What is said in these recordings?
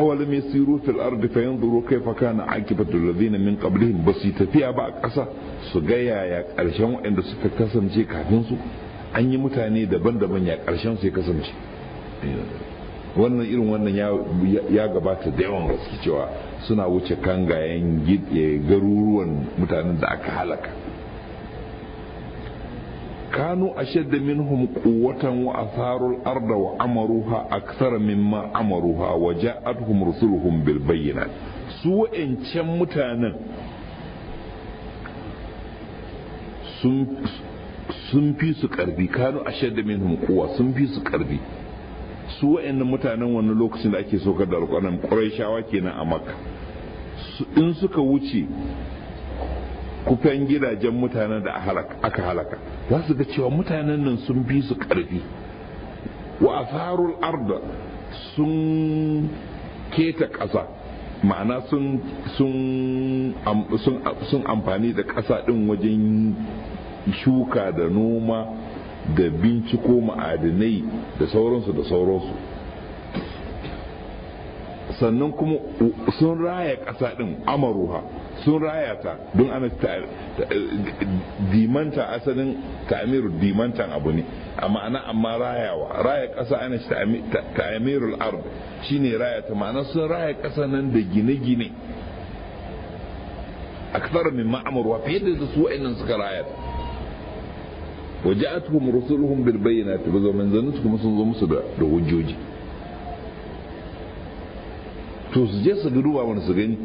awalam yasiru fil ardi fayanzuru kayfa kana aqibatu alladhina min qablihim basu tafiya ba a ƙasa su ga yaya ƙarshen waɗanda suka kasance kafin su. An yi mutane daban-daban ya ƙarshen su ya kasance. Wannan irin wannan ya gabata da yawan gaske cewa suna wuce kangayen garuruwan mutanen da aka halaka. kanu ashadda minhum quwwatan wa atharul arda wa amaruha akthara mimma amaruha wa ja'atuhum rusuluhum bil bayyinat. Su wa'ancan mutanen sun fi su karbi, kanu ashadda minhum quwwa, sun fi su karbi. Su wa'annan mutanen wannan lokacin da ake saukar da alƙur'ani Qurayshawa kenan a Makka, in suka wuce kufan gidajen mutanen da aka halaka za su ga cewa mutanen nan sun fi su karfi. Wa atharul arda, sun keta ƙasa, ma'ana sun amfani da ƙasa ɗin wajen shuka da noma da binciko ma'adinai da sauransu. Sannan kuma sun raya ƙasa ɗin, amaruha sun raya ta, don ana dimanta, asalin ta'amiru dimantan abu ne, amma raya ƙasa ana ta'amirul ard shine raya ta, ma'ana sun raya ƙasa nan da gine-gine akthar min ma'amaruha, fiye da su wa'annan suka raya ta. waja'atuhum rusuluhum bil bayyinati, bazo manzannin su kuma sun zo musu da hujjoji. To su je su duba wani su gani,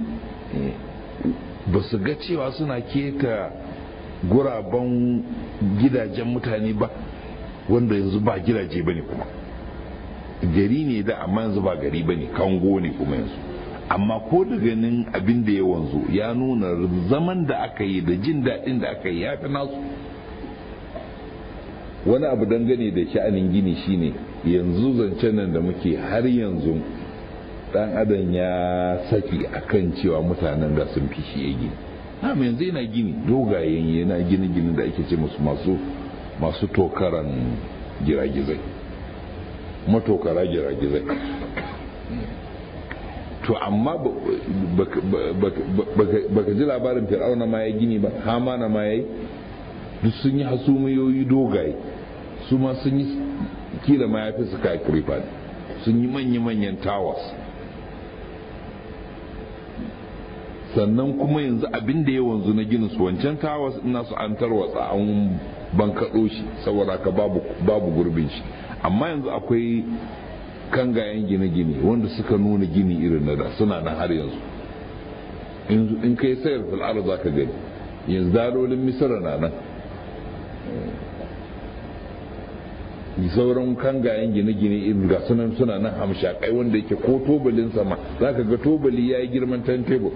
ba su ga cewa suna keta guraben gidajen mutane ba, wanda yanzu ba gidaje bane, kuma gari ne da amma yanzu ba gari bane, kango ne kuma yanzu. Amma ko da ganin abin da ya wanzu ya nuna zaman da aka yi da jin daɗin da aka yi ya fi nasu. Wani abu dangane da sha'anin gini shine yanzu zancen nan da muke har yanzu dan adam ya saki akan cewa mutanen da sun fi shi ya gini. Yanzu yana gini dogayen, yana gini da ake ce musu masu tokaran giragizai, matokara giragizai. To amma baka ji labarin Fir'auna ma ya gini ba, Hamana ma ya yi, duk sun yi hasumiyoyi dogaye, su ma sun yi kila ma ya fi su kai krifa, sun yi manya-manyan towers. Sannan kuma yanzu abin da ya wanzu na ginin su, wancan towers ina su an tarwatsa, an bankaɗo shi saboda ka babu gurbin shi. Amma yanzu akwai kangayen gine-gine wanda suka nuna gini irin na da, suna nan har yanzu. In kai sayar fil'ar za ka gani yanzu dalolin misira na nan, sauran kangayen gine-gine irin ga sunan suna nan hamshakai, wanda yake ko tobalin sama za ka ga tobali ya yi girman tebur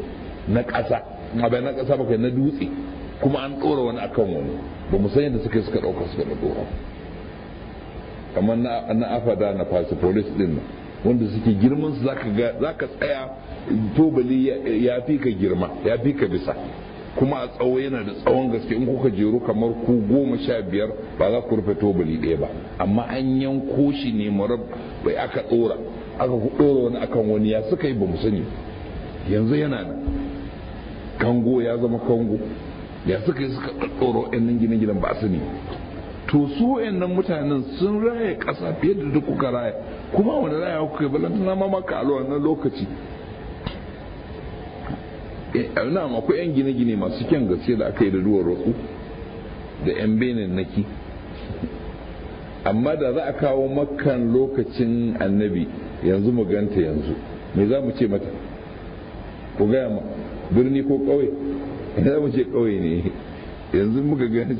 na ƙasa, bai na ƙasa ba kai na dutse, kuma an ɗora wani akan wani, ba mu san yadda suka ɗauka suka ɗora. Kamar na afada na Persepolis din nan, wanda suke girman su za ka tsaya, tobali ya fi ka girma, ya fi ka bisa, kuma a tsawo yana da tsawon gaske. In kuka jeru kamar ku 15 ba za ku rufe tobali ɗaya ba, amma an yanko shi ne bai aka ɗora wani akan wani, ya suka yi ba mu sani. Yanzu yana nan kango ya zama kango, ya suka yi suka ɗaɗɗoro ɗan gine-ginen ba sani. To su wayannan mutanen sun raya ƙasa fiye da duk kuka raya, kuma wani raya kuka yi balantana ma maka a wannan lokaci. Na akwai 'yan gine-gine masu kyan gaske da aka yi da duwar roƙo da 'yan benin naki, amma da za a kawo makan lokacin annabi yanzu mu ganta yanzu, me za mu ce mata? Ku gaya ma, birni ko ƙauye? Za mu ce ƙauye ne. Yanzu muka gani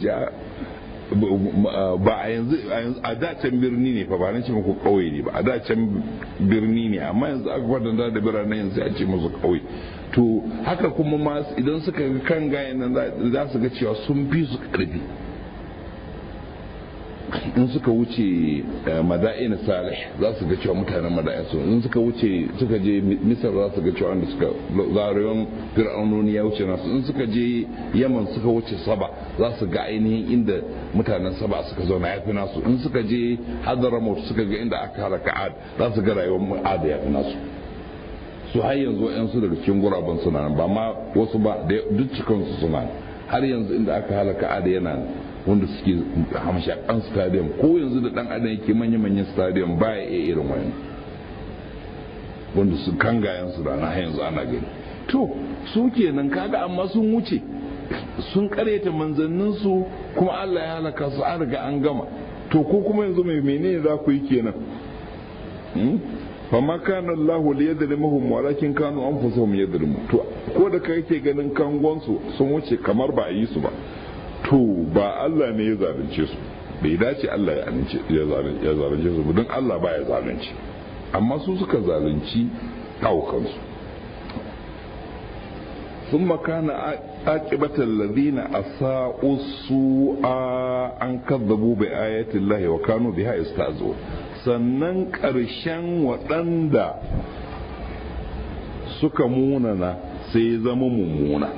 ba a yanzu a dacen birni ne fa, ba nan ce muku ƙauye ne ba, a dacen birni ne, amma yanzu aka kwatanta da biranen yanzu a ce musu ƙauye. To haka kuma ma idan suka ga kan gayen nan za su ga cewa sun fi su ƙarfi. In suka wuce Mada'in Salih za su ga cewa mutanen Mada'in su, in suka je Misar za su ga cewa wanda suka zarayon Fir'aunoni ya wuce nasu, in suka je Yaman suka wuce Saba za su ga ainihin inda mutanen Saba suka zauna ya fi nasu, in suka je Hadramaut suka ga inda aka halaka Ad za su ga rayuwar Ad ya fi nasu. su har yanzu wayansu daga cikin guraben suna nan ba ma wasu ba duk cikinsu suna har yanzu inda aka halaka ada yana wanda suke hamshakan stadium ko yanzu da dan adam yake manya-manyan stadium baya iya irin wani wanda su kangayen su da na yanzu ana gani to su kenan kaga amma sun wuce sun karyata manzannin su kuma Allah ya halaka su an riga an gama to ko kuma yanzu mai menene za ku yi kenan fama kana Allah liyadrimuhum walakin kanu anfusuhum yadrimu to ko da kai ke ganin kangon su sun wuce kamar ba a yi su ba to ba Allah ne ya zalunce su bai dace Allah ya zalunce su don Allah ba ya zalunci amma su suka zalunci kawukansu ثم كان عاقبة الذين أساءوا السوء أن كذبوا بآيات الله وكانوا بها يستهزئون sannan ƙarshen waɗanda suka munana sai zama mummuna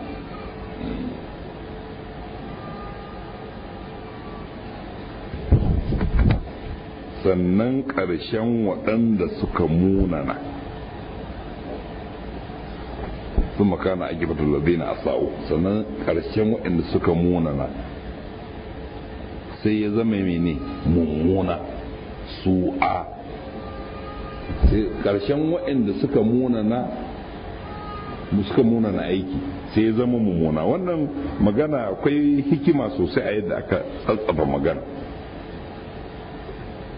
sannan ƙarshen waɗanda suka munana sun makana a gibatun labina a sa'o sannan ƙarshen waɗanda suka munana sai ya zama mene mummuna su'a sai ƙarshen waɗanda suka munana aiki sai ya zama mummuna wannan magana akwai hikima sosai a yadda aka tsatsafa magana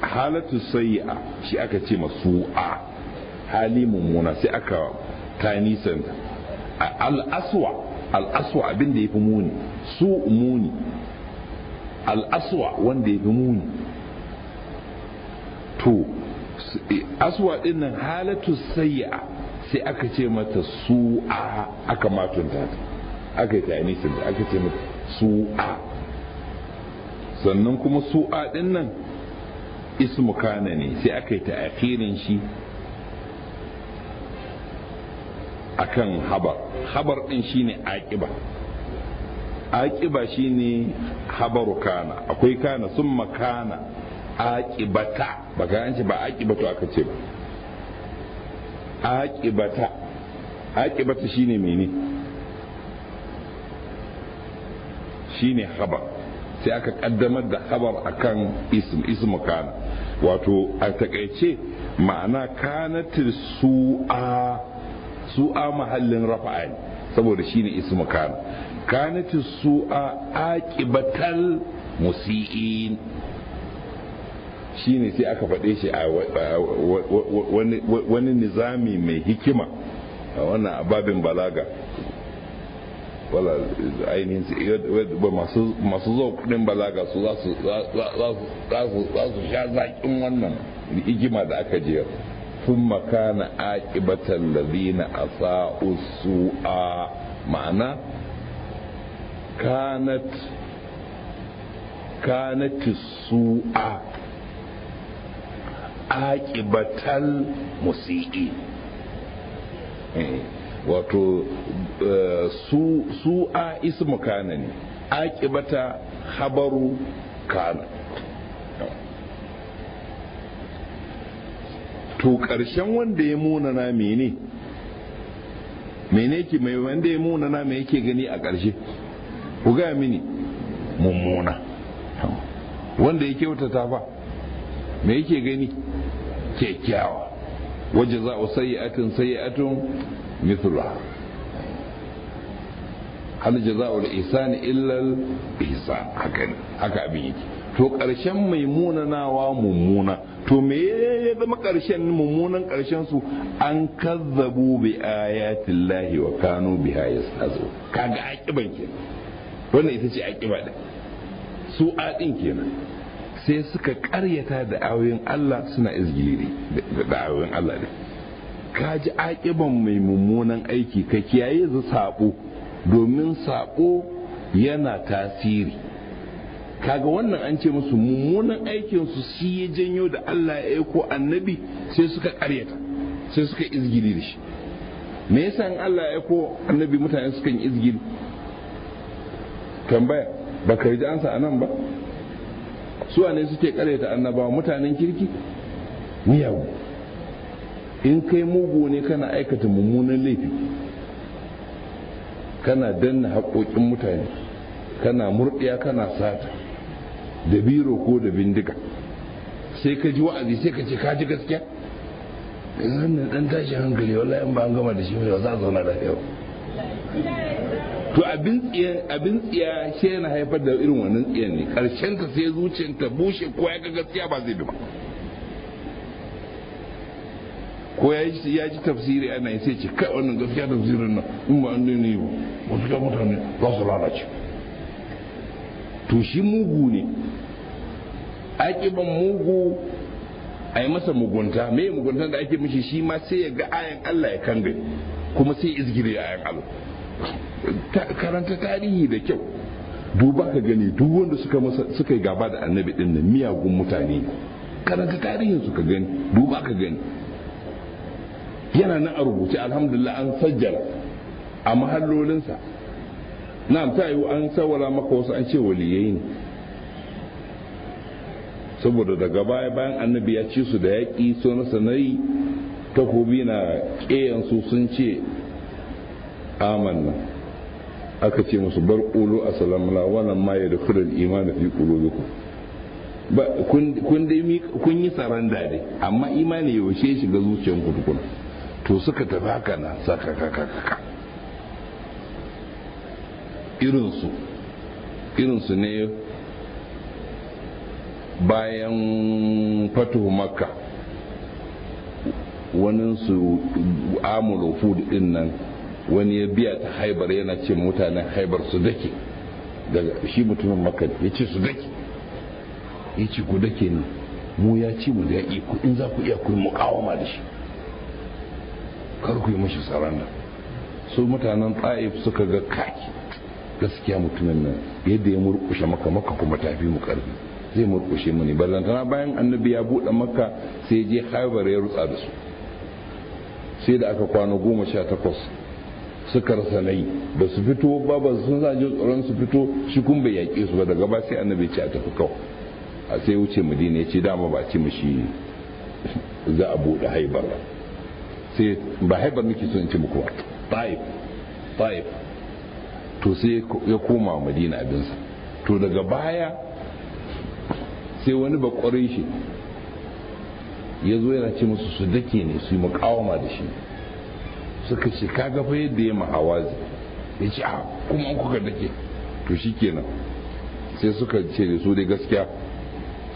halatu sayya shi aka ce masu'a hali mummuna sai aka ta nisanta al'aswa abin da ya fi muni su muni al'aswa wanda ya fi muni to aswa din nan halatu sayya sai aka ce mata su'a aka matunta ta aka yi ta nisanta aka ce mata su'a sannan kuma su'a din nan ismu kana ne sai aka yi ta akhirin shi akan habar din shine aqiba shine habaru kana akwai kana summa kana aqibata baka an ce ba aqibatu aka ce ba aqibata shine mene shine habar sai aka kaddamar da habar akan ismu kana wato a takaice ma'ana kanatil su'a mahallin rafa'a ne saboda shine ismu kana kanatil su'a aqibatal musii'in shine sai aka faɗe shi a wani nizami mai hikima a wannan ababin balaga wala ainihin masu zo kudin balaga su za su sha zaƙin wannan hikima da aka jiyar sun makana aƙibatan lazina a su'a ma'ana kanat su'a aƙibatal musi'i wato su'a ismu kana ne aƙibata habaru kana to ƙarshen wanda ya munana mene ke mai wanda ya munana me yake gani a ƙarshe ku ga mini mummuna wanda ya kyautata fa me yake gani kyakkyawa waje za'u sayyi'atun mithluha hal jaza'ul ihsani illa al ihsan haka abin yake to karshen mai munanawa mummuna to me ya zama karshen mummunan karshen su an kazzabu bi ayatin lahi wa kanu biha yastahzu kaga aqiban kenan wannan ita ce aqiba din su adin kenan sai suka karyata da ayoyin Allah suna izgili da ayoyin Allah din kaji aqiban mai mummunan aiki ka kiyaye zu sabo domin sabo yana tasiri kaga wannan an ce musu mummunan aikin su shi ya janyo da Allah ya aiko annabi sai suka karyata sai suka izgili da shi me yasa in Allah ya aiko annabi mutane suka yi izgili tambaya baka ji ansa anan ba su ne suke karyata annabawa mutanen kirki miyagu in kai mugu ne kana aikata mummunan laifi, kana danna haƙoƙin mutane, kana murɗiya, kana sata da biro ko da bindiga, sai ka ji wa'azi sai ka ce ka ji gaskiya, wannan dan tashi hankali wallahi in ba an gama da shi ba za a zauna lafiya. To abin tsiya shi yana haifar da irin wannan tsiyan ne, karshen ta sai zuciyarta bushe, ko ya ga gaskiya ba zai bi ba, ko ya ji tafsiri ana yi sai ce kai wannan gaskiya tafsirin nan in ba an ne ba wasu mutane za su lalace. To shi mugu ne, akiban mugu a yi masa mugunta, me muguntan da ake mishi shi ma sai ya ga ayan Allah ya kange, kuma sai izgire ayan Allah. Karanta tarihi da kyau, duba ka gani duk wanda suka yi gaba da annabi din nan miyagun mutane. Karanta tarihin su ka gani, duba ka gani, yana nan a rubuce, alhamdulillah an sajjala a mahallolinsa. na'am, ta yi an sawara maka wasu an ce waliyai ne, saboda daga baya bayan annabi ya ci su da yaƙi so na sanari takobi na ƙeyansu sun ce amanna, aka ce musu bar ƙulu a salamala wannan ma ya da kudin imanin fi ƙulubiku, kun yi saranda dai amma imani yaushe shiga zuciyanku tukuna. To suka tafi haka na sakakakaka irinsu ne bayan fatuhu makka, waninsu amul food din nan wani ya biya ta haibar yana ce mutanen haibar su dake, daga shi mutumin makka ya ce su dake, ya ce ku dake ne mu ya ci mu da yaƙi, ku in za ku iya ku yi muƙawama da shi, kar ku yi mashi saranda. su mutanen ta'if suka ga kaki gaskiya mutumin nan yadda ya murƙushe maka kuma tafi mu ƙarfi, zai murƙushe mu ne. ballantana bayan annabi ya buɗe makka sai je haibar ya rutsa da su, sai da aka kwana 18 suka rasa nayi, ba su fito ba sun zaje tsoron su fito, shi kun bai yaƙe su ba. daga ba sai annabi ce a tafi kawai, a sai wuce madina ya ce dama ba ce mashi za a buɗe haibar, sai ba haibar nake so in ce muku ta'if, to sai ya koma madina abinsa. to daga baya sai wani bakwarin shi ya zo yana ce musu su dake ne su yi mukawama da shi, suka ce kaga fa yadda ya mahawazi, ya ce a kuma an kuka dake, to shi kenan sai suka ce da su dai gaskiya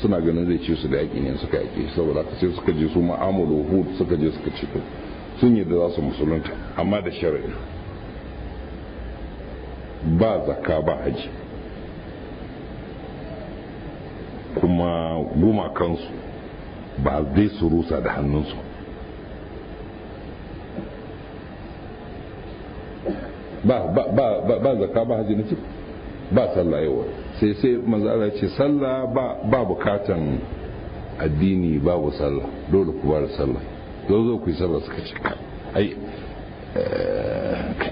suna ganin zai ce su da yaƙi ne, suka yaƙi saboda haka sai suka je su ma'amulu hud suka je suka ce sun yi da za su musulunta amma da shari'a ba zakka ba haji, kuma gumakansu ba zai su rusa da hannunsu. ba zakka ba haji nace ba sallah yawa sai manzo Allah ce sallah ba bukatan addini babu sallah, dole ku bar sallah, zo ku yi sallah. suka ce ai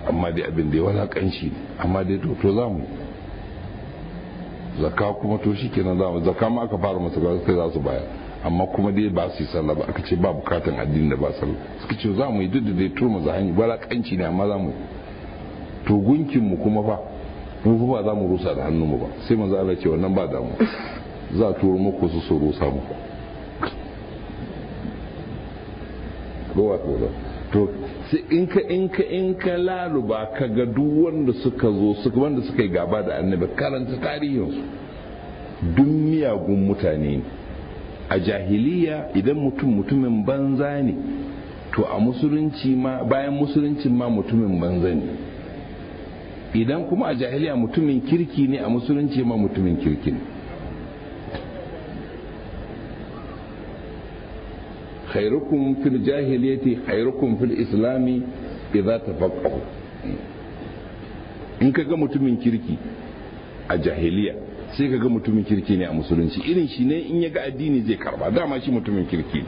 amma dai abin da ya walakanci ne, amma dai to za mu zakka kuma to shi kenan za mu zakka ma aka fara masa sai za su baya, amma kuma dai ba su yi sallah ba, aka ce ba bukatan addini da ba sallah. suka ce za mu yi duk da dai turma za hanyar walakanci ne amma za mu yi. to gunkinmu kuma fa mu ba za mu rusa da hannunmu ba, sai manzo Allah ce wannan ba damu, za a turo muku su rusa muku. to sai in ka laluba ka ga duk wanda suka yi gaba da annabi, karanta tarihinsu, duk miyagun mutane a jahiliya. idan mutumin banza ne to a musulunci ma, bayan musulunci ma mutumin banza ne. idan kuma a jahiliya mutumin kirki ne, a musulunci ma mutumin kirki ne. khairukum fil jahiliyati khairukum fil islami idza tafaqahu. in kaga mutumin kirki a jahiliya sai kaga mutumin kirki ne a musulunci, irin shi ne in yaga addini zai karba, dama shi mutumin kirki ne.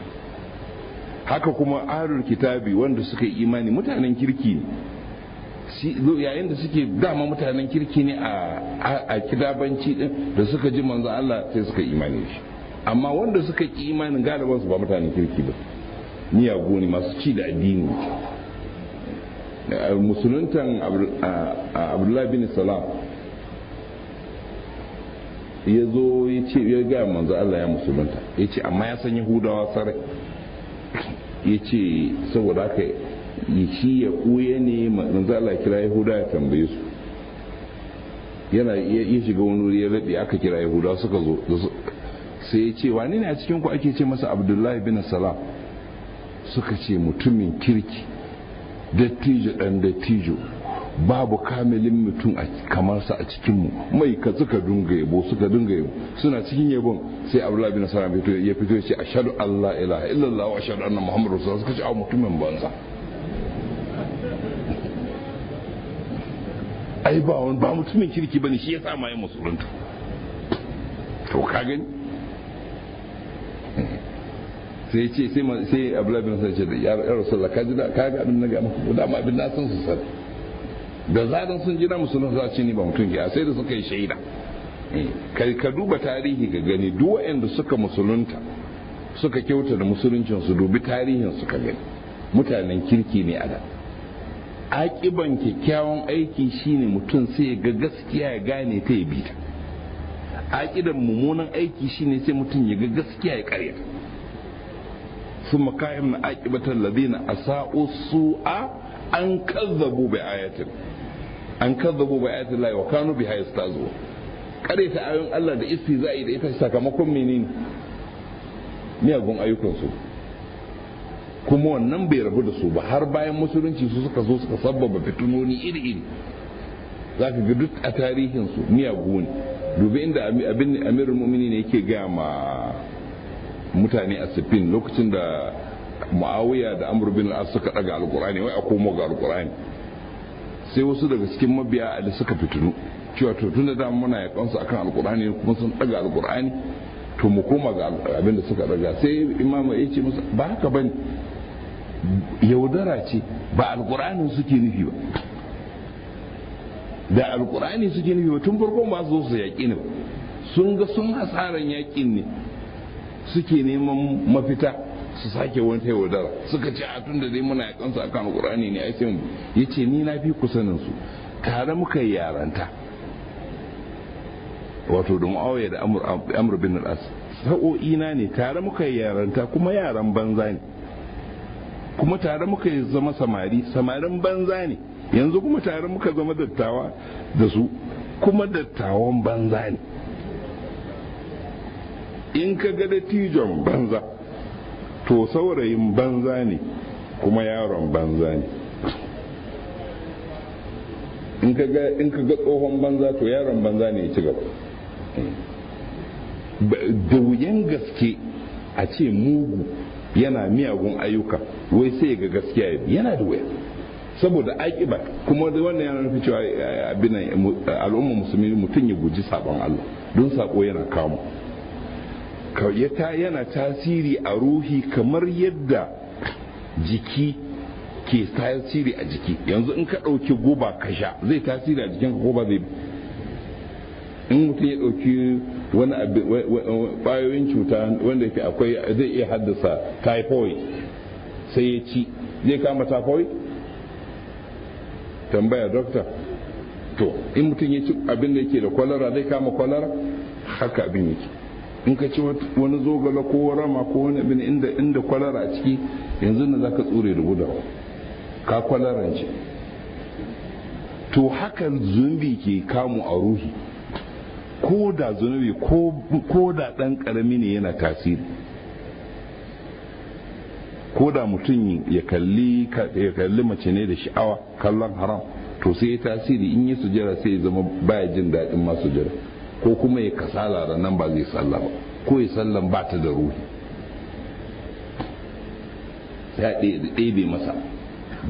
haka kuma ahlul kitabi wanda suka yi imani mutanen kirki ne, yayin da suke dama mutanen kirki ne a kitabanci din da suka ji manzo Allah sai suka imani shi. amma wanda suka ki imanin galiban su ba mutanen kirki ba, miyagu ne masu ci da addini. Musuluntan Abdullahi bin Salam ya zo ya ce ya ga manzo Allah ya musulunta, ya ce amma ya san Yahudawa sarai, ya ce saboda haka shi ya ɓuye ne manzo Allah ya kira Yahudawa ya tambaye su, yana ya shiga wani wuri ya raɗe aka kira Yahudawa suka zo sai ya ce wani ne a cikin ku ake ce masa Abdullahi bin Salam? Suka ce mutumin kirki, dattijo dan dattijo, babu kamilin mutum kamar sa a cikinmu, mai ka suka dunga yabo suna cikin yabon sai Abdullahi bin Salam ya fito ya ce ashhadu an la ilaha illallah wa ashhadu anna muhammadar rasulullah. Suka ce a mutumin banza, ai ba mutumin kirki bane, shi yasa ma ya musulunta. to ka gani sai ce sai Abdullahi bin Salam ce da ya rasulullah ka ga abin na ga maka da ma abin na san su sai da zaran sun jira musulun za ce ni ba mutum ke sai da suka yi shaida. kai ka duba tarihi ga gani duk waɗanda suka musulunta suka kyauta da musuluncin su, dubi tarihin su ka gani mutanen kirki ne a da. Aƙiban kyakkyawan aiki shine mutum sai ga gaskiya ya gane ta ya bi ta. Aƙidan mummunan aiki shine sai mutum ya ga gaskiya ya karya. ثم كائن عاقبة الذين أساءوا السوء أن كذبوا بآيات الله وكانوا بها يستهزئون. قريت آيون الله da istizai da ita sakamakon menene miyagun ayyukansu, kuma wannan bai rabu da su ba har bayan musulunci su suka zo suka sabbaba fitunoni iri-iri. za ka ga duk a tarihinsu miyagu ne. dubi inda amirul mu'minin yake gaya ma mutane a Siffin lokacin da Muawiya da Amr bin al-As suka daga alqur'ani, wai a komo ga alqur'ani, sai wasu daga cikin mabiya da suka fitinu cewa to tunda da muna ya kansu akan alqur'ani kuma sun daga alqur'ani to mu koma ga abin da suka daga. sai imamu ya ce musu ba haka bane, yaudara ce, ba alqur'anin suke nufi ba. da alqur'ani suke nufi ba tun farko ba su yaƙi ne, sun ga sun hasaran yaƙin ne suke neman mafita su sake wata yaudara. suka ce a tun da dai muna yakansu akan alqur'ani ne ai sai mu yace ni na fi kusanin su, tare muka yi yaranta, wato da Muawiya da Amr bin al-As sa'o'i na ne, tare muka yi yaranta kuma yaran banza ne, kuma tare muka yi zama samarin banza ne, yanzu kuma tare muka zama dattawa da su kuma dattawan banza ne. in ka ga dattijon banza to saurayin banza ne kuma yaron banza ne, in ka ga tsohon banza to yaron banza ne ya ci gaba. da wuyan gaske a ce mugu yana miyagun ayyuka wai sai ga gaskiya yana da wuya, saboda aƙiba kuma da wannan yana nufi cewa abin al'umma musulmi mutum ya guji sabon Allah don sako yana kamo yana tasiri a ruhi kamar yadda jiki ke tasiri a jiki. yanzu in ka ɗauki guba ka sha zai tasiri a jikinka ko ba zai? in mutum ya ɗauki wani ƙwayoyin cuta wanda yake akwai zai iya haddasa typhoid sai ya ci, zai kama typhoid? tambaya dokta. to in mutum ya ci abin da yake da kwalara zai kama kwalara? haka abin yake. in ka ci wani zogala ko rama ko wani abin inda kwalara a ciki yanzu na za ka tsure da gudawa ka kwalarance. to haka zunubi ke kamu a ruhi, ko da zunubi ko da ɗan ƙarami ne yana tasiri. ko da mutum ya kalli mace ne da sha'awa kallon haram to sai ya tasiri, in yi sujjara sai ya zama baya jin daɗin ma sujjara, ko kuma ya kasala ranar ba zai sallah ba, ko ya sallan ba ta da ruhi, ya ɗebe masa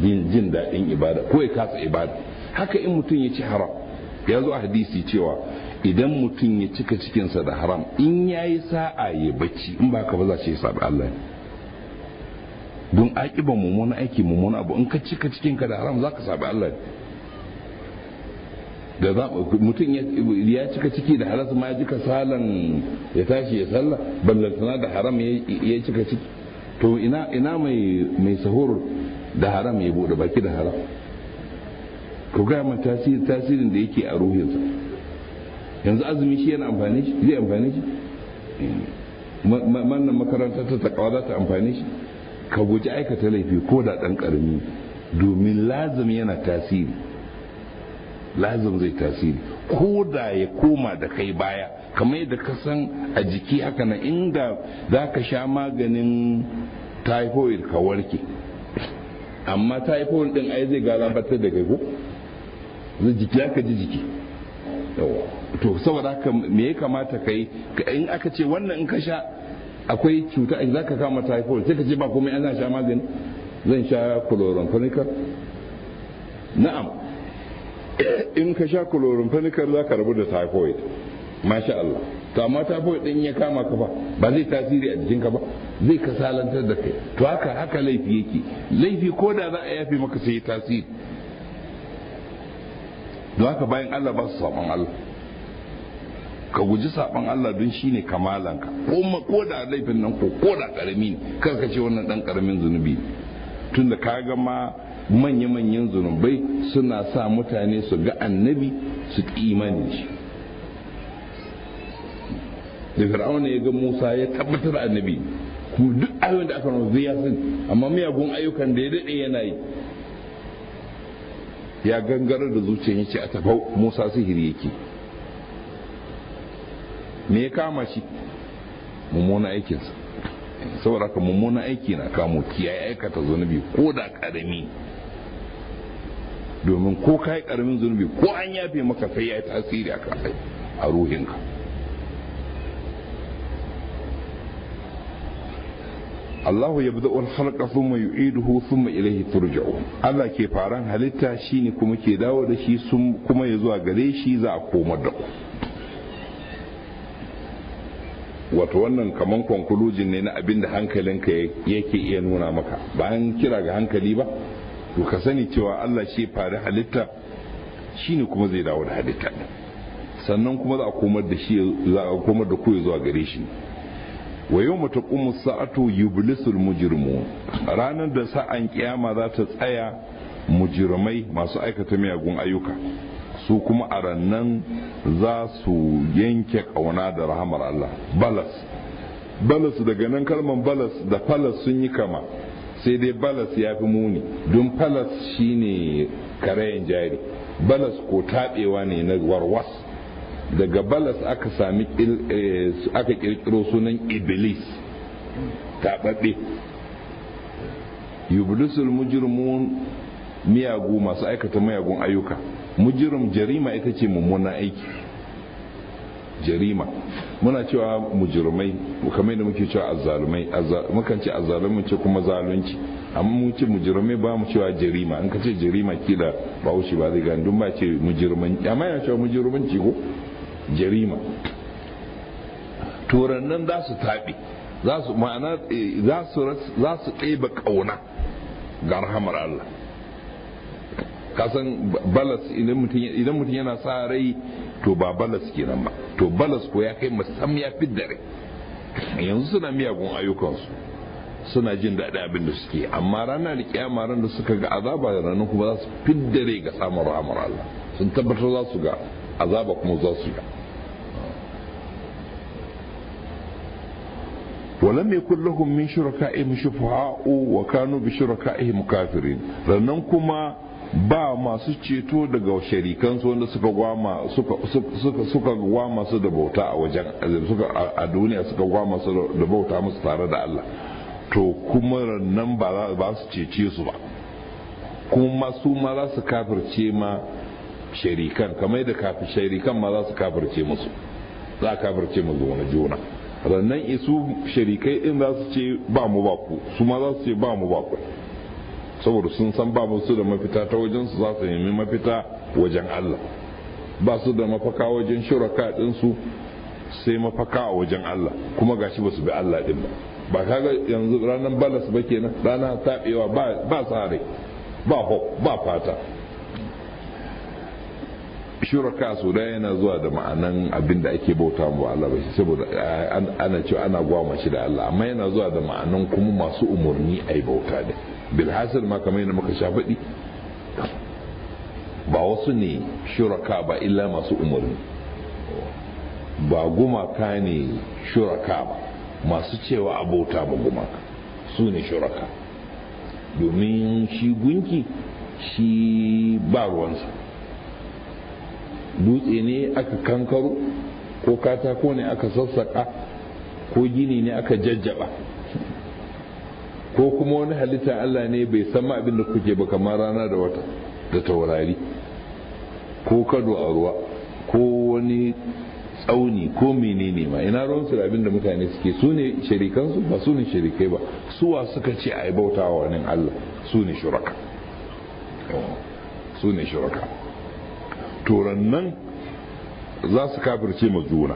jin daɗin ibada ko ya kasa ibada. haka in mutum ya ci haram, ya zo a hadisi cewa idan mutum ya cika cikinsa da haram in ya yi sa'a ya bacci, in ba ka ba za ce ya sabi Allah ne. don aƙiban mummuna aiki mummuna abu, in ka cika cikinka da haram za ka sabi Allah ne. da mutum ya cika ciki da halas ma ya ji kasalan ya tashi ya sallah, ballantana da haram ya cika ciki. to ina mai sahur da haram ya bude baki da haram, ko ga man tasirin da yake a ruhinsa. Yanzu azumi shi yana amfani shi, zai amfani shi, wannan makaranta ta takawa za ta amfani shi. Ka guji aikata laifi ko da dan karami, domin lazim yana tasiri, lazim zai tasiri ko da ya koma da kai baya, kamar yadda ka san a jiki haka nan, inda za ka sha maganin typhoid ka warke, amma typhoid din ai zai galabatar da kai ko zai jiki, aka ji jiki. To saboda haka me ya kamata kai in aka ce wannan in ka sha akwai cuta za ka kama typhoid, sai ka ce ba komai an sha magani, zan sha chloramphenicol. Na'am, in ka sha chloramphenicol za ka rabu da typhoid, masha Allah. To amma typhoid din ya kama ka ba zai tasiri a jikinka ba, zai kasalantar da kai. To haka laifi yake, laifi ko da za a yafe maka sai ya tasiri. Don haka bayan Allah ba su saban Allah, ka guji saban Allah don shine kamalanka, ko da laifin nan ko da karami ne, kar ka ce wannan dan karamin zunubi, tunda ka ga ma manya-manyan zunubai suna sa mutane su ga annabi su ki imani shi. Da Fir'auna ya ga Musa ya tabbatar annabi, kuma duk ayoyin da aka nuna zai yasin, amma miyagun ayyukan da ya dade yana yi, ya gangarar da zuciyar yace a tafau Musa sihiri yake. Me ya kama shi? Mummunan aikinsa. Saboda ka mummunan aiki na kamo kiyaye aikata zunubi ko da karami, domin ko kai karamin zunubi ko an yafe maka sai ya yi tasiri a ruhinka. Allahu yabda'u al-khalqa thumma yu'iduhu thumma ilayhi turja'un. Allah ke faran halitta shine kuma ke dawo da shi kuma ya zuwa gare shi za a komar da ku. Wato wannan kaman conclusion ne na abin da hankalinka yake iya nuna maka, bayan kira ga hankali ba, to ka sani cewa Allah shi fari halitta shine kuma zai dawo da halitta, sannan kuma za a komar da shi, za a komar da ku ya zuwa gare shi. Wa yawma taqumu sa'atu yublisul mujrimun, ranar da sa'an kiyama za ta tsaya, mujrimai masu aikata miyagun ayyuka su kuma a rannan za su yanke kauna da rahamar Allah. Balas daga nan kalman balas da falas sun yi kama, sai dai balas ya fi muni, don falas shine karayen jari, balas ko taɓewa ne na warwas. Daga balas aka sami aka kirkiro sunan iblis, taɓaɓɓe. Yublisul mujrimun, miyagu masu aikata miyagun ayyuka. Mujrim, jarima ita ce mummunan aiki. Jarima muna cewa mujrimai kamar da muke cewa azzalumai, mukan ce azzalumai ce kuma zalunci, amma mun ce mujrimai ba mu cewa jarima. In ka ce jarima kila ba wuce ba zai gani, don ba ce mujirman, amma yana cewa mujirmanci ko jarima. Turan nan za su taɓe, ma'ana za su ɗeba ƙauna ga rahamar Allah. Kasan balas idan mutum yana sa rai, to ba balas kenan ba, to balas ko ya kai musam ya fidda rai. Yanzu suna miyagun ayyukansu, suna jin daɗi abin da suke, amma ranar da kiyama ran da suka ga azaba da ranar kuma za su fidda rai ga samun rahamar Allah, sun tabbatar za su ga azaba kuma za su ga. ولم يكن لهم من شركائهم شفعاء وكانوا بشركائهم كافرين. rannan kuma ba masu ceto daga sharikansu wanda suka gwama su da bauta a wajen a duniya, suka gwama su da bauta musu tare da Allah, to kuma nan ba su cece su ba, kuma su ma za su kafirce ma sharikan, kamar da sharikan ma za su kafirce musu, za a kafirce mu zuwa juna. Rannan isu sharikai din za su ce ba mu ba ku, su ma za su ce ba mu ba ku, saboda sun san babu su da mafita ta wajen su, za su nemi mafita wajen Allah. Ba su da mafaka wajen shuraka ɗinsu, sai mafaka a wajen Allah, kuma gashi ba su bi Allah din ba. Ba kaga yanzu ranar balas ba kenan, rana taɓewa ba tsare, ba hope, ba fata. shuraka su da yana zuwa da ma'anan abin da ake bauta mu Allah ba shi saboda ana cewa ana gwama shi da Allah, amma yana zuwa da ma'anan kuma masu umarni ai bauta da bilhasil ma kamar yadda muka sha faɗi ba wasu ne shuraka ba illa masu umarni, ba gumaka ne shuraka ba masu cewa abota ba gumaka su ne shuraka, domin shi gunki shi ba ruwansa, dutse ne aka kankaro ko katako ne aka sassaka ko gini ne aka jajjaba ko kuma wani halitta Allah ne bai san abin da kuke ba kamar rana da wata da taurari ko kado a ruwa ko wani tsauni ko menene ma ina ruwansu da abin da mutane suke, su ne sharikansu ba su ne sharikai ba, suwa suka ce a yi bautawa wani Allah su ne shuraka, su ne shuraka. Turan nan za su kafirce ma juna.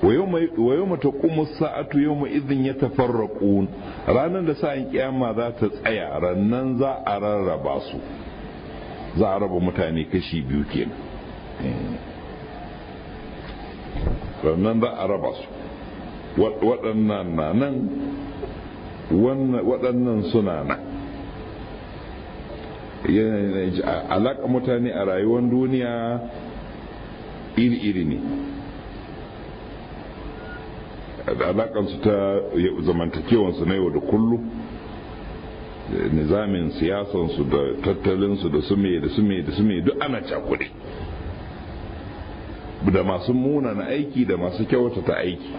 wa yau mata kuma sa'atu yau ma izin ya tafarraƙun, ranar da sa'in kiyama za ta tsaya, rannan za a rarraba su, za a raba mutane kashi biyu kenan, rannan za a raba su, waɗannan na nan waɗannan suna nan. Alaƙa mutane a rayuwar duniya iri-iri ne, alaƙansu ta zamantakewansu na yau da kullum, nizamin siyasansu da tattalinsu da sume duk ana cakuɗe, da masu munana aiki da masu kyautata aiki,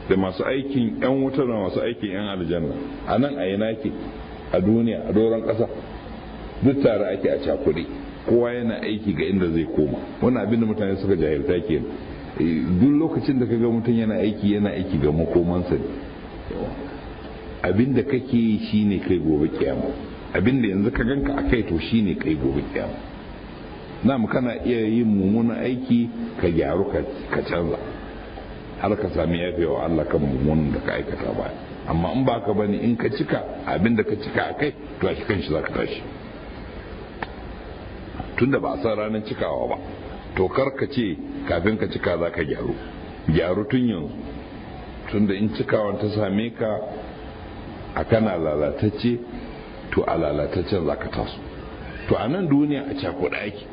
da masu aikin 'yan wuta da masu aikin 'yan aljanna, a nan a yana ke a duniya a doron ƙasa duk tare ake a cakuɗe, kowa yana aiki ga inda zai koma. Wannan abin da mutane suka jahilta ke duk lokacin da kaga mutum yana aiki ga makomansa ne. Abin da kake yi shine kai gobe kiyama, abin da yanzu ka ganka a kai to shine kai gobe kiyama. Na'am, kana iya yin mummunan aiki ka gyaru ka canza har ka sami yafewa Allah kan mummunan da ka aikata baya, amma in ba ka bane in ka cika abin da ka cika a kai to a kan shi za ka tashi, tunda ba a san ranar cikawa ba. To kar ka ce kafin ka cika za ka gyaru tun yanzu, tunda in cikawan ta same ka a kana lalatacce to a lalataccen za ka taso. To a nan duniya a cakuɗa ake,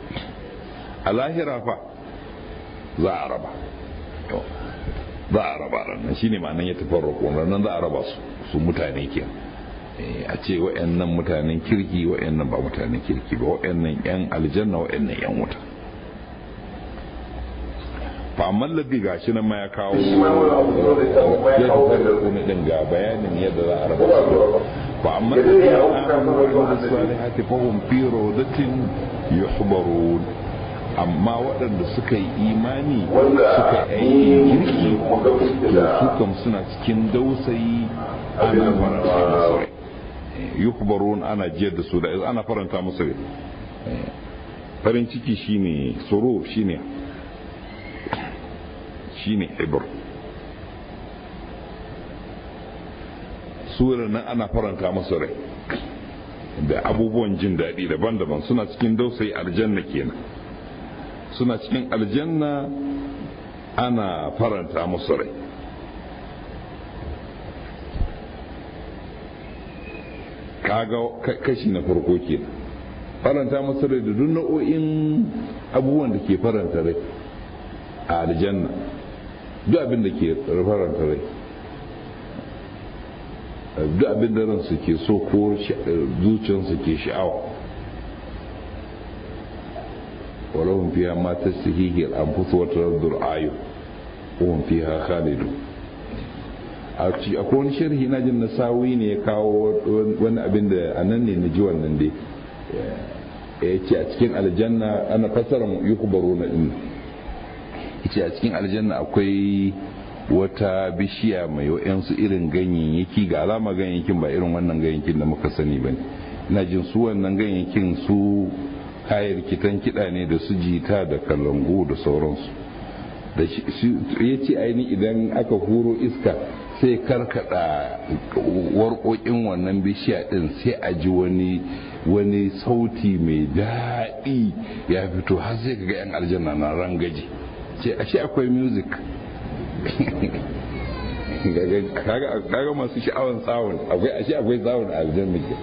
a lahira fa za a raba, za a raba ranar shi ne ma'anan ya tafarraƙo, ranar za a raba su mutane ke, a ce wa'annan mutanen kirki wa'annan ba mutanen kirki ba, wa'annan 'yan aljanna wa'annan 'yan wuta. fa'amman labi ga shi nan ma ya kawo ya tafarraƙo na ɗin ga bayanin yadda za a raba su. fa'amman labi ya amuru wa salihati fahum fi rawdatin yuhbarun, amma waɗanda suka yi imani suka yi kirki to su kam suna cikin dausayi ana faranta musu rai, yuhbarun ana jiyar da su da ana faranta musu rai. Farin ciki shine surur, shine ibr. Surar nan ana faranta musu rai da abubuwan jin daɗi daban-daban, suna cikin dausayi aljanna kenan, suna cikin aljanna ana faranta musu rai. Kaga kashi na farko kenan, faranta musu rai da duk nau'o'in abubuwan da ke faranta rai a aljanna, duk abin da ke faranta rai, duk abin da ransu ke so ko zuciyarsu ke sha'awa. ولهم فيها ما تستهيه الأنفس وتلذ الأعين وهم فيها خالدون. akwai wani sharhi na jin nasawi ne ya kawo wani abin da anan ne na ji wannan dai ya ce a cikin aljanna ana fassara yukubaru na din, ya ce a cikin aljanna akwai wata bishiya mai wa'yansu irin ganyayyaki, ga alama ganyayyakin ba irin wannan ganyayyakin da muka sani ba ne, ina jin su wannan ganyayyakin su kayar kitan kiɗa ne da su jita da kalangu da sauransu. Da ya ce aini idan aka huro iska sai karkada warƙoƙin wannan bishiya din sai a ji wani sauti mai daɗi ya fito har sai kaga yan aljanna na rangaji ce ashe akwai music. kaga masu sha'awan tsawon akwai tsawon a aljanna ke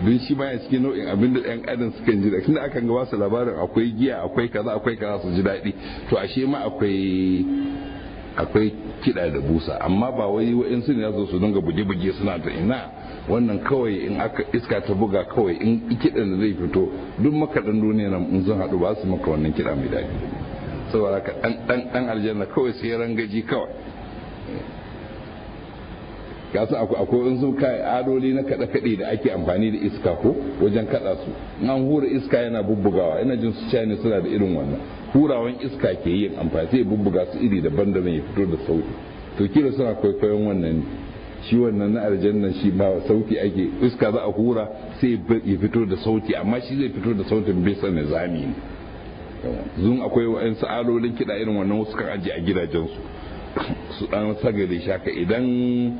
don shi ma ya cikin nau'in abin da yan adam sukan ji da tunda akan ga wasu labarin akwai giya akwai kaza su ji daɗi to ashe ma akwai kiɗa da busa amma ba wai wa'insu ne za su dinga buge-buge suna ta ina wannan kawai in aka iska ta buga kawai in kiɗan da zai fito duk makaɗan duniya nan in sun haɗu ba su maka wannan kiɗa mai daɗi saboda ka ɗan aljanna kawai sai rangaji kawai gasu akwai in sun kai adoli na kaɗe-kaɗe da ake amfani da iska ko wajen kaɗa su an hura iska yana bubbugawa ina jin su ne suna da irin wannan hurawan iska ke yin amfani sai bubbuga su iri daban-daban ya fito da sauti to kila suna kwaikwayon wannan shi wannan na aljanna shi ba sauti ake iska za a hura sai ya fito da sauti amma shi zai fito da sautin bisa nizami ne zun akwai wa'ansu alolin kiɗa irin wannan wasu kan ajiye a gidajensu su dan sagale shaka idan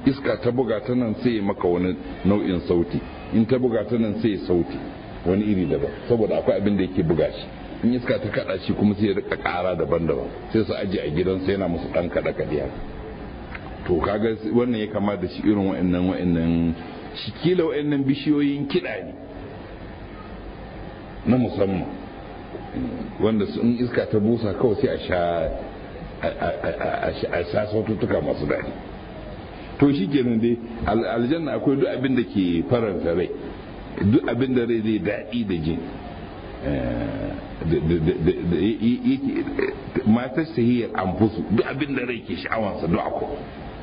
iska ta buga ta nan sai ya maka wani nau'in sauti in ta buga ta nan sai ya sauti wani iri daban saboda akwai abin da yake buga shi in iska ta kada shi kuma sai ya rika kara daban-daban sai su ajiye a gidansa yana musu dan kada kadiya to kaga wannan ya kama da shi irin wa'annan shi kila wa'annan bishiyoyin kiɗa ne na musamman wanda in iska ta busa kawai sai a sha saututtuka masu daɗi to shi kenan dai aljanna akwai duk abin da ke faranta rai duk abin da rai zai daɗi da jin matar sahiyar amfusu duk abin da rai ke sha'awansa duk akwai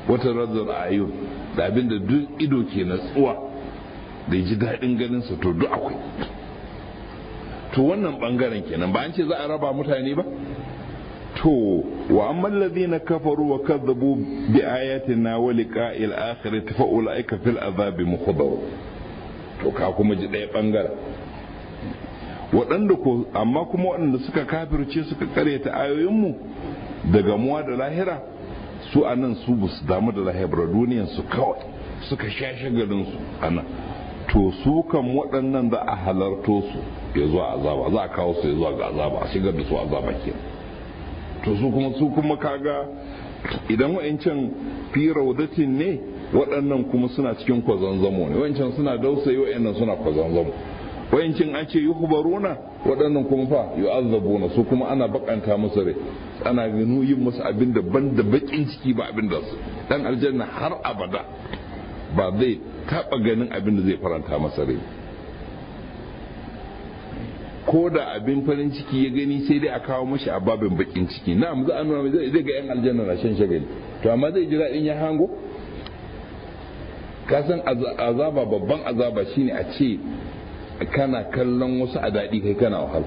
wata razar ayyun da abin da duk ido ke natsuwa da ji daɗin ganinsa to duk akwai to wannan bangaren kenan ba an ce za a raba mutane ba to wa amma alladhina kafaru wa kadzabu bi ayatina wa liqa'il akhirati fa ulaika fil azabi mukhdaw to ka kuma ji ɗaya bangaren waɗanda ko amma kuma waɗanda suka kafirce suka karyata ayoyinmu da gamuwa da lahira su anan su ba su damu da lahira duniyan su kawai suka sha shagalin su anan to su kan waɗannan za a halarto su ya zuwa azaba za a kawo su ya zuwa ga azaba a shigar da su azaba ke to su kuma kaga idan wa'ancan fi raudatin ne waɗannan kuma suna cikin kwazanzamo ne wa'ancan suna dausayi wa'annan suna kwazanzamo wa'ancin an ce yuhbaruna waɗannan kuma fa yu'azzabuna su kuma ana bakanta musu rai ana yin musu abin da ban da bakin ciki ba abin da su dan aljanna har abada ba zai taba ganin abin da zai faranta masa rai ko da abin farin ciki ya gani sai dai a kawo mashi a babin bakin ciki na'am za a nuna zai ga yan aljanna na shan shagali to amma zai ji daɗin ya hango ka san azaba babban azaba shine a ce kana kallon wasu a daɗi kai kana wahala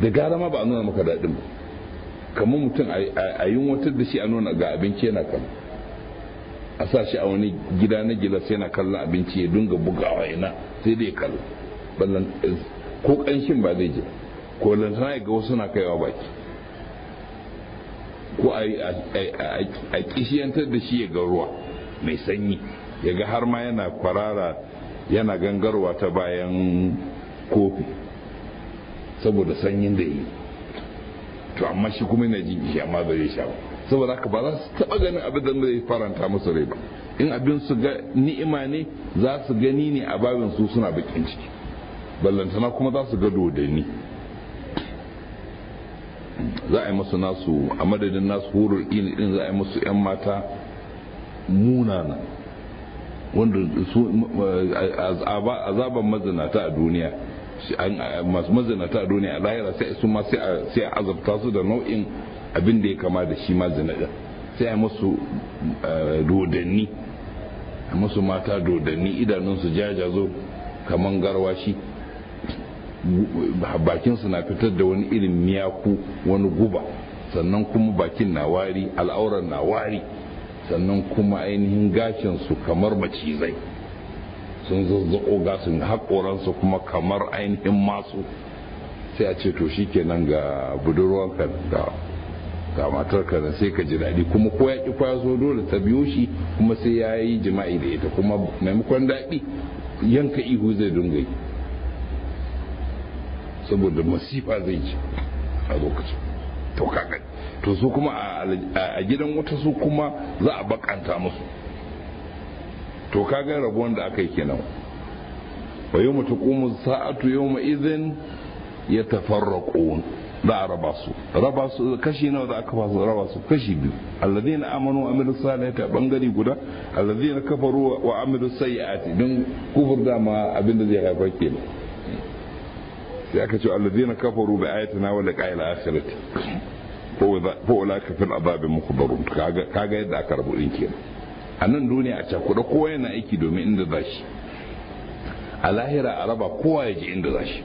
da gara ma ba a nuna maka daɗin ba kamar mutum a yunwatar da shi a nuna ga abinci yana kallon a sa shi a wani gida na gilas yana kallon abinci ya dunga bugawa ina sai dai kallon ballan ko kanshin ba zai je ko lantana ga wasu na kaiwa baki ko a kishiyantar da shi ya ga ruwa mai sanyi ya ga har ma yana kwarara yana gangarwa ta bayan kofi saboda sanyin da yi to amma shi kuma yana jin kishi amma ba zai sha ba saboda haka ba za su taba ganin abin da zai faranta musu rai ba in abin su ga ni'ima ne za su gani ne a babin su suna bakin ciki ballantana kuma za su ga dodanni za a yi musu nasu a madadin nasu hurul ini din za a yi musu yan mata munana wanda su azaban mazinata a duniya masu mazinata a duniya a lahira sai su ma sai a azabta su da nau'in abin da ya kama da shi mazina din sai a musu dodanni a musu mata dodanni idanunsu jajazo kaman garwashi bakinsu na fitar da wani irin miyaku wani guba sannan kuma bakin na wari al'auran na wari sannan kuma ainihin gashinsu kamar macizai sun zazzaƙo gasin haƙoransu kuma kamar ainihin masu sai a ce to shi kenan ga budurwanka ga matar ka sai ka ji daɗi, kuma ko ya ki kwazo dole ta biyo shi kuma sai ya yi jima'i da ita, kuma maimakon daɗi yanka ihu zai dinga yi saboda masifa zai ci a lokacin. To kaga to su kuma a gidan wata su kuma za a bakanta musu. To kaga rabuwan da aka yi kenan. wa yawma taqumu sa'atu yawma idhin yatafarraqun, za a raba su kashi nawa za aka fasu raba su kashi biyu, alladhina amanu wa amilus salihati bangare guda, alladhina kafaru wa amilus sayyiati, don kufur da ma abinda zai haifar kenan. sai aka ce alladhina kafaru bi ayatina wa liqa'il akhirati fa ulaka fil adhabi mukhdarun. kaga yadda aka rabu din kenan a nan duniya a cakuɗa kowa yana aiki domin inda zashi, a lahira a raba kowa ya ji inda zashi.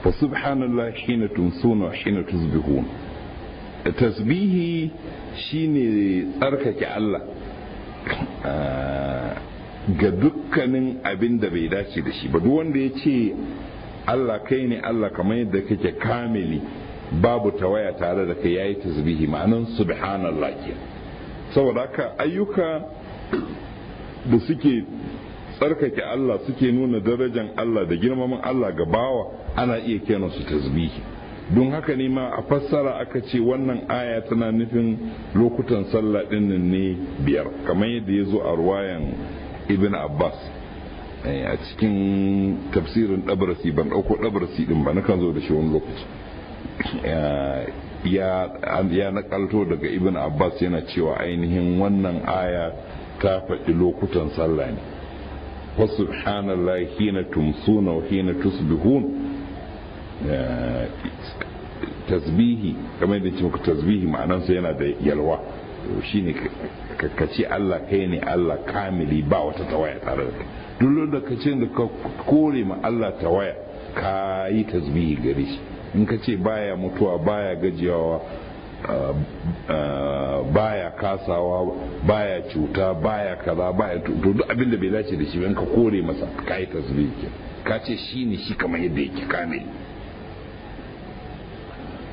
fa subhanallahi hina tumsuna wa hina tusbihun. tasbihi shine tsarkake Allah ga dukkanin abin da bai dace da shi ba. duk wanda ya ce Allah kai ne Allah kamar yadda kake kamili babu tawaya tare da kai, yayi tasbihi, ma'anan subhanallah ke. saboda haka ayyuka da suke tsarkake Allah suke nuna darajan Allah da girmaman Allah ga bawa ana iya kiran su tasbihi. don haka ne ma a fassara aka ce wannan aya tana nufin lokutan sallah dinnan ne biyar, kamar yadda ya zo a ruwayan ibn Abbas a cikin tafsirin Dabrasi. ban dauko Dabrasi din ba, nakan zo da shi wani lokaci. ya nakalto daga ibn Abbas yana cewa ainihin wannan aya ta faɗi lokutan sallah ne. wa subhanallahi hina tumsuna wa hina tusbihun. tasbihi kamar da ce tasbihi ma'anansa yana da yalwa, shine ka ce Allah kai ne Allah kamili ba wata tawaya tare da kai. duk da ka ce da ka kore ma Allah tawaya ka yi tasbihi gare shi. in ka ce baya mutuwa baya gajiyawa baya kasawa baya cuta baya kaza baya to duk abin da bai dace da shi in ka kore masa ka yi tasbihi, ka ce shi ne shi kamar yadda yake kamili.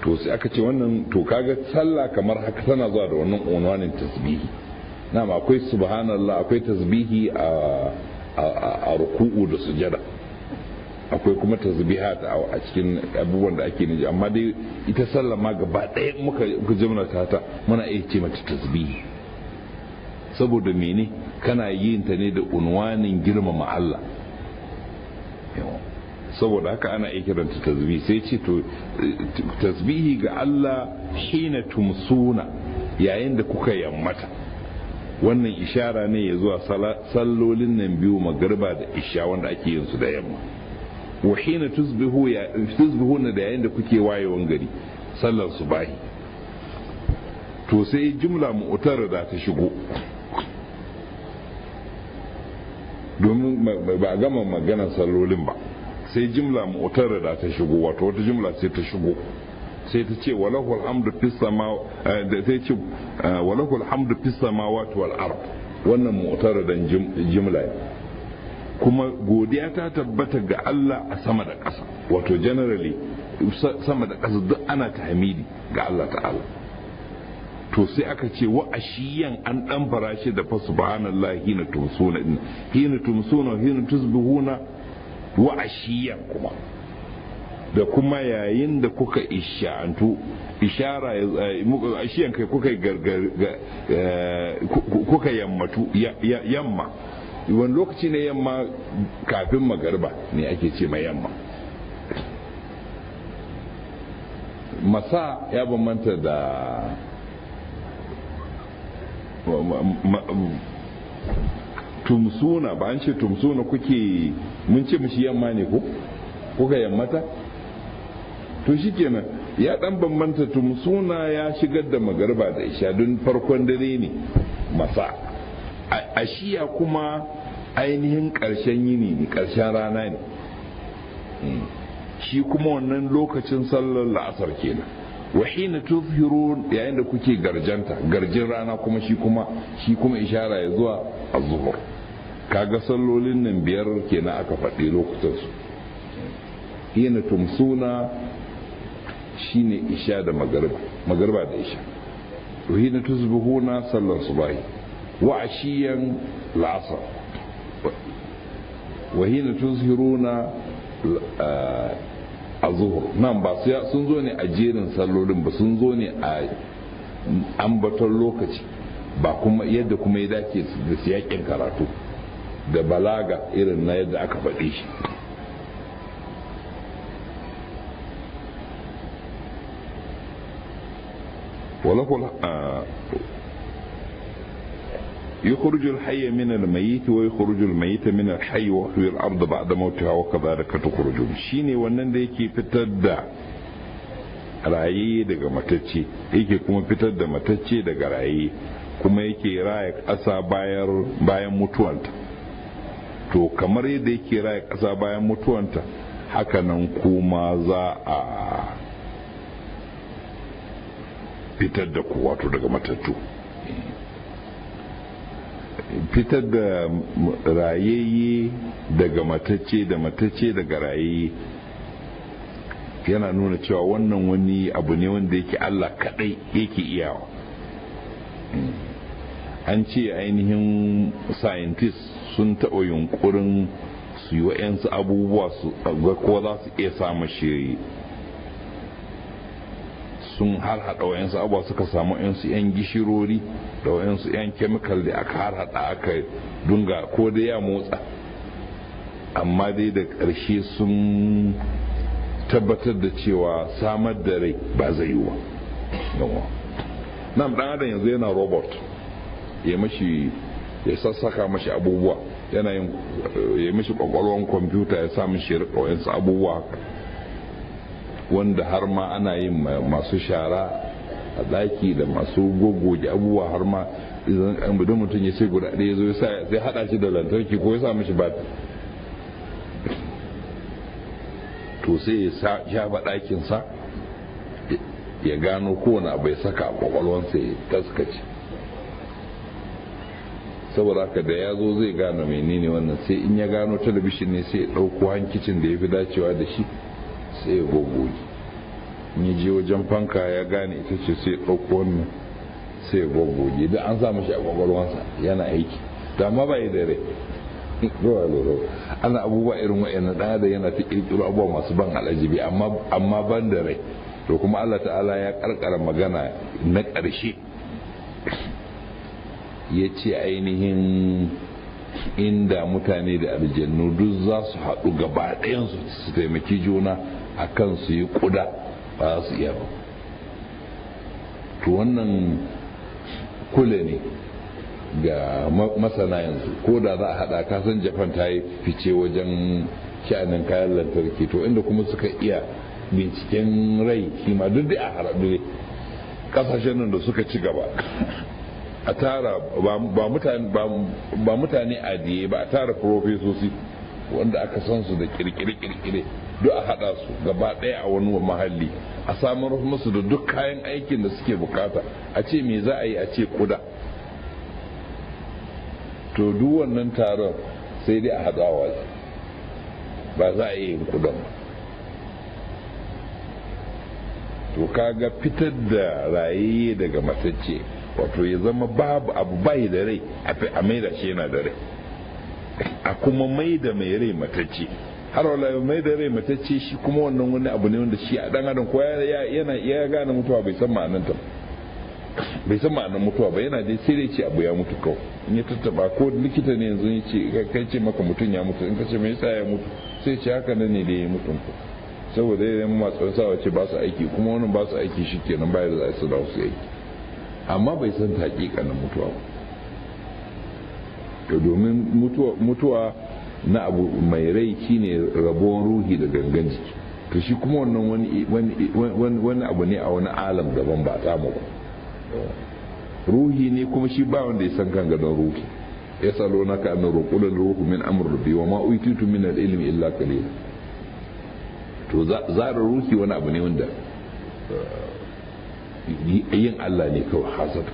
to sai aka ce wannan to kaga sallah kamar haka tana zuwa da wannan unwanin tasbihi. na'am akwai subhanallah, akwai tasbihi a ruku'u da sujada, akwai kuma tasbihat a cikin abubuwan da ake niji, amma dai ita sallah ma gaba ɗaya muka jimlata ta muna iya ce mata tasbihi. saboda mene? kana yin ta ne da unwanin girmama Allah, saboda haka ana iya kiranta tasbihi. sai ce to tasbihi ga Allah hina tumsuna, yayin da kuka yammata. wannan ishara ne ya zuwa sallolin nan biyu, magriba da isha, wanda ake yin su da yamma. wa hina tusbihuna, da yayin da kuke wayewan gari, sallar subahi. to sai jumla mu'tarada ta shigo, domin ba a gama maganar sallolin ba, sai jumla mu'tarada ta shigo, wato wata jumla sai ta shigo, sai ta ce walahul hamdu fis samawati wal ard. wannan mu'taradan jumla kuma godiya ta tabbata ga Allah a sama da ƙasa, wato generally sama da ƙasa duk ana tahmidi ga Allah ta'ala. to sai aka ce wa ashiyan an dan fara shi da fa subhanallahi hina tumsuna, hina tusbihuna wa ashiyan kuma, da kuma yayin da kuka isha'antu, ishara ashiyan kai kuka yammatu, yamma. wani lokaci ne yamma? kafin magarba ne ake ce mai yamma. masa ya bambanta da tumsuna. ba an ce tumsuna kuke, mun ce mishi yamma ne ko kuka yammata? to shikenan ya dan bambanta. tumsuna ya shigar da magarba da isha don farkon dare ne masa. ashiya kuma ainihin karshen yini ne, karshen rana ne. shi kuma wannan lokacin sallar la'asar kenan. wa hina tuzhirun, yayin da kuke garjin rana kuma shi kuma ishara ya zuwa az-zuhur. kaga sallolin nan biyar kenan aka faɗi lokutan su. hina tumsuna shine isha da magariba da isha. وحين تصبحون صلى الصباح وعشيا العصر وحين تظهرون الظهر. nan ba sun zo ne a jerin sallolin ba, sun zo ne a ambaton lokaci, ba kuma yadda kuma ya dace da siyakin karatu da balaga irin na yadda aka faɗe shi. وله يخرج الحي من الميت ويخرج الميت من الحي ويحيي الارض بعد موتها وكذلك تخرجون. shine wannan da yake fitar da raye daga matacce, yake kuma fitar da matacce daga raye, kuma yake raya ƙasa bayan mutuwanta. to kamar yadda yake raya ƙasa bayan mutuwanta, hakanan kuma za a fitar da ku wato daga matattu. fitar da rayayye daga matacce da matacce daga rayayye yana nuna cewa wannan wani abu ne wanda yake Allah kadai yake iyawa. an ce ainihin scientists sun taɓa yunkurin su yi wa'yansu abubuwa su ko za su iya samun shiri, sun harhaɗa wayansu abuwa suka samu yansu yan gishirori da wayansu yan kemikal da aka harhaɗa aka dunga ko da ya motsa, amma dai da ƙarshe sun tabbatar da cewa samar da rai ba zai yi wa. nan ɗan adam yanzu yana robot ya sassaka mashi abubuwa, yana ya mashi ƙwaƙwalwan kwamfuta ya sa mashi wayansu abubuwa wanda har ma ana yin masu shara a daki da masu gogoge abubuwa, har ma idan mutum ya sai guda ɗaya zo sai haɗa shi da lantarki ko ya sa mishi bat, to sai ya shafa ɗakinsa ya gano kowane abu ya saka a kwakwalwansa ya taskace. saboda haka da ya zo zai gano menene wannan, sai in ya gano talabishin ne sai ya ɗauko hankicin da ya fi dacewa da shi sai ya gogoge. in ya je wajen fanka ya gane ita ce sai ya ɗauko wannan sai ya gogoge. idan an sa mashi a kwakwalwansa yana aiki, da amma ba yi da rai. ana abubuwa irin wa'annan ɗaya da yana ta ƙirƙiro abubuwa masu ban alajibi amma ban da rai. to kuma Allah ta'ala ya ƙarƙara magana na ƙarshe ya ce ainihin inda mutane da aljannu duk za su haɗu gaba ɗayansu su taimaki juna a kan su yi ƙuda ba su iya ba. to wannan kule ne ga masana yanzu, ko da za a haɗa kasan Japan ta yi fice wajen sha'anin kayan lantarki, to inda kuma suka iya binciken rai shi ma duk da a haradu ne ƙasashen nan da suka ci gaba a tara ba mutane adiye ba, a tara profesoci wanda aka san su da kirkire-kirkire duk a hada su gaba daya a wani mahalli, a samar musu da duk kayan aikin da suke bukata, a ce me za a yi, a ce kuda. to duk wannan taron sai dai a hada waje, ba za a yi yin kudan ba. to kaga fitar da raye daga matacce, wato ya zama babu abu bai da rai a maida shi yana da rai, a kuma maida mai rai matacce. har wala mai da rai matacce shi kuma wannan wani abu ne wanda shi a dan adam ko ya gane mutuwa bai san ma'anar ta, bai san ma'anar mutuwa ba, yana dai sai dai ce abu ya mutu kawai. in ya tattaba ko likita ne yanzu ya ce kai ce maka mutum ya mutu, in ka ce me yasa ya mutu sai ce haka nan ne da ya mutu ko saboda yayin masu sawa ce ba su aiki, kuma wannan ba su aiki shikenan bayar da su da su aiki, amma bai san ta hakikanin mutuwa ba. to domin mutuwa na abu mai rai shine rabuwar ruhi da gangan jiki, to shi kuma wannan wani abu ne a wani alam daban ba ta mu ruhi ne, kuma shi ba wanda ya san kan gadon ruhi. ya salo na ka annar ruqulul ruhu min amr rabbi wa ma utitu min al-ilmi illa qalil. to zarar ruhi wani abu ne wanda yin Allah ne kawai hasata.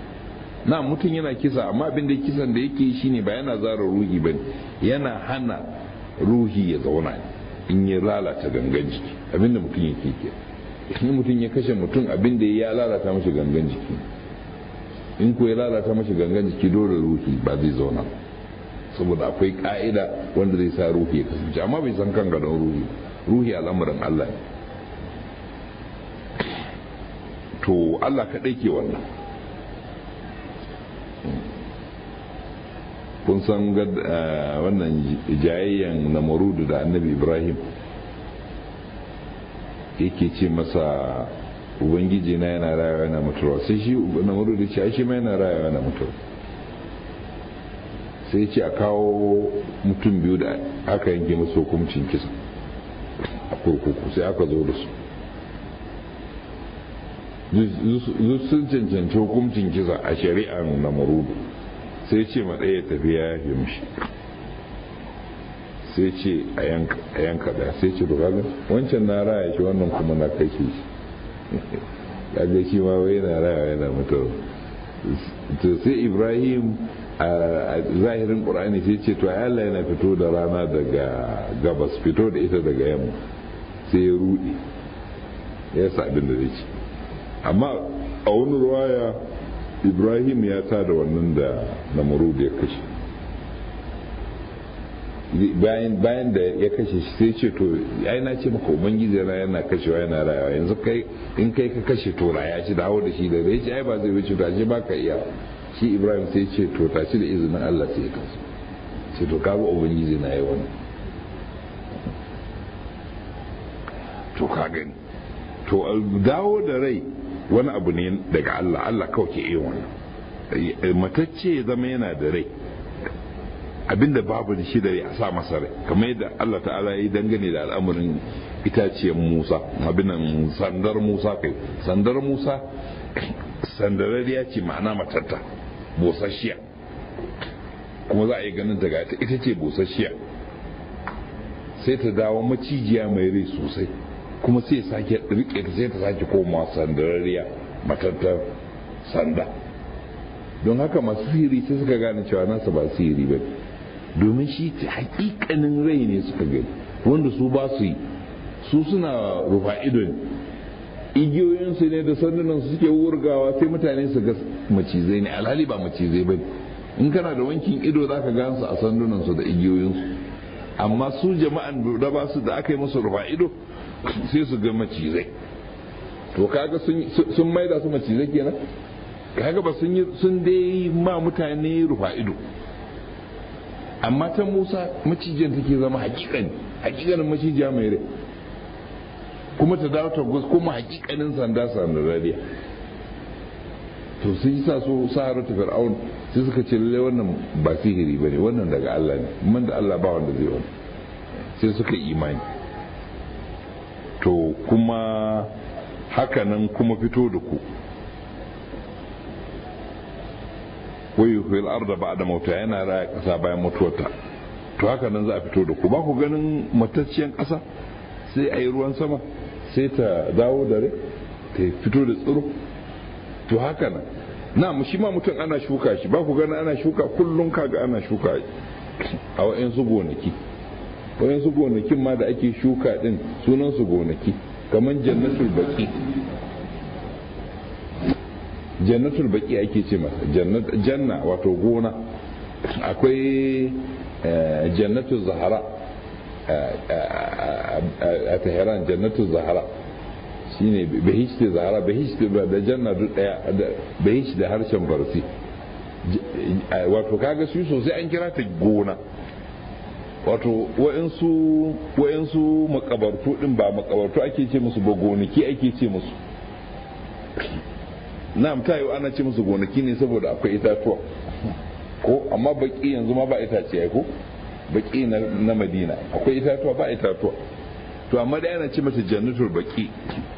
na mutum yana kisa, amma abin da kisan da yake shi ne ba yana zara ruhi ba, yana hana ruhi ya zauna in ya lalata gangan jiki, abin da mutum yake ke. in mutum ya kashe mutum abin da ya lalata mashi gangan jiki, in ko ya lalata mashi gangan jiki dole ruhi ba zai zauna, saboda akwai ka'ida wanda zai sa ruhi ya kasance, amma bai san kan gadon ruhi al'amuran Allah ne. to Allah kaɗai ke wannan. kun san wannan jayayyan namarudu da annabi Ibrahim yake ce masa ubangiji na yana rayuwa yana mutuwa, sai shi namarudu ce shi ma yana rayuwa yana mutuwa, sai ce a kawo mutum biyu da aka yanke masu hukuncin kisa a kurkuku, sai aka zo da su sun cancanci hukuncin kisa a shari'an namarudu, sai ce ma ɗaya tafi ya yafe mishi, sai ce a yanka ɗaya, sai ce to kaga wancan na raya shi wannan kuma na kashe shi kaga shi ma wai na raya yana mutuwa. to sai Ibrahim a zahirin Qur'ani sai ce to Allah yana fito da rana daga gabas, fito da ita daga yamma, sai ya rudi ya sa abin da zai ci. amma a wani ruwaya Ibrahim ya tada wannan da Namrud ya kashe, bayan da ya kashe shi sai ce to ai na ce maka ubangiji yana kashewa yana rayawa, yanzu kai in kai ka kashe to raya shi dawo da shi da ya ce ai ba zai wuce ta shi baka iya. shi Ibrahim sai ce to tashi da izinin Allah sai ya kasu, sai to kaga ubangiji na yi wannan. to ka gani, to dawo da rai wani abu ne daga Allah, Allah kawai ke iya wannan. matacce ya zama yana da rai, abinda babu da shi da rai a sa masa rai, kamar yadda Allah ta'ala ya yi dangane da al'amarin itaciyar Musa, abinan sandar Musa, kai sandar Musa sandarariya ce, ma'ana matatta busasshiya, kuma za a yi ganin ta gata ita ce busasshiya, sai ta dawo macijiya mai rai sosai, kuma sai sake rike ta sai ta sake koma sandarariya matattar sanda. don haka masu sihiri sai suka gane cewa nasa ba sihiri ba, domin shi hakikanin rai ne suka gani, wanda su ba su yi, su suna rufa ido ne, igiyoyinsu ne da sandunansu suke wurgawa sai mutane su ga macizai ne, alhali ba macizai ba. in kana da wankin ido za ka gansu a sandunansu da igiyoyinsu, amma su jama'an da ba su da aka yi musu rufa ido sai su ga macizai. to kaga sun maida su macizai kenan, kaga ba sun dai ma mutane rufa ido. amma ta Musa macijiyar take zama hakikanin macijiya mai rai, kuma ta dawo ta kuma hakikanin sanda sandarariya. to sun yi sa so saharatu fir'aun sai suka ce lalle wannan ba sihiri bane, wannan daga Allah ne, man da Allah ba wanda zai wani, sai suka imani. to kuma hakanan kuma fito da ku wayu fil arda ba'da mauta, yana raya kasa bayan mutuwarta. to haka nan za a fito da ku, ba ku ganin matacciyar kasa sai a yi ruwan sama sai ta dawo da rai ta fito da tsiro. to haka nan na shi ma mutum ana shuka shi, ba ku ganin ana shuka kullum, kaga ana shuka a wayansu gonaki, wayansu gonakin ma da ake shuka din sunan su gonaki, kamar jannatul baqi. jannatul baqi ake ce masa janna, wato gona. akwai jannatul zahara a Tehran, jannatul zahara shine bahish da zahara, bahish da janna duk daya, bahish da harshen farsi. wato kaga su sosai an kira ta gona, wato wa'insu makabartu din ba makabartu ake ce musu ba, gonaki ake ce musu. na'am, ta yi ana ce musu gonaki ne saboda akwai itatuwa ko, amma baki yanzu ma ba itace ko, baki na Madina akwai itatuwa ba itatuwa. to amma da yana ce mata jannatul baki,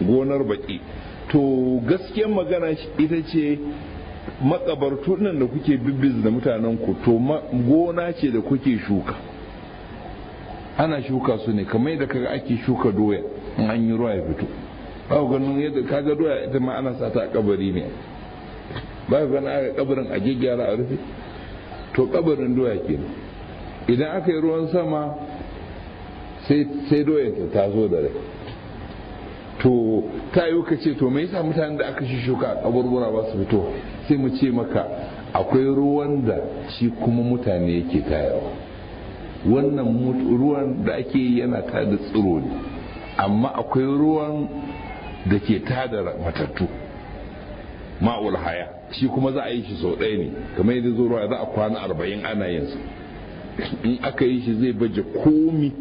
gonar baki. to gaskiyar magana ita ce makabartu nan da kuke bibbiz da mutanen ku, to gona ce da kuke shuka, ana shuka su ne kamar yadda kaga ake shuka doya in an yi ruwa ya fito. ba ku ganin yadda kaga doya ita ma ana sata a kabari ne, ba ku ganin aka kabarin a gyara a rufe, to kabarin doya kenan. idan aka yi ruwan sama sai doyan ta zo da rai, to ta yi ka ce to me yasa mutanen da aka shuka a kaburbura ba su fito, sai mu ce maka akwai ruwan da shi kuma mutane yake tayarwa. Wannan ruwan da ake yi yana tada tsiro ne, amma akwai ruwan da ke tada matattu, ma'ul haya, shi kuma za a yi shi sau ɗaya ne, kamar yadda zo ruwa za a kwana 40 ana yin sa. In aka yi shi zai baje komi,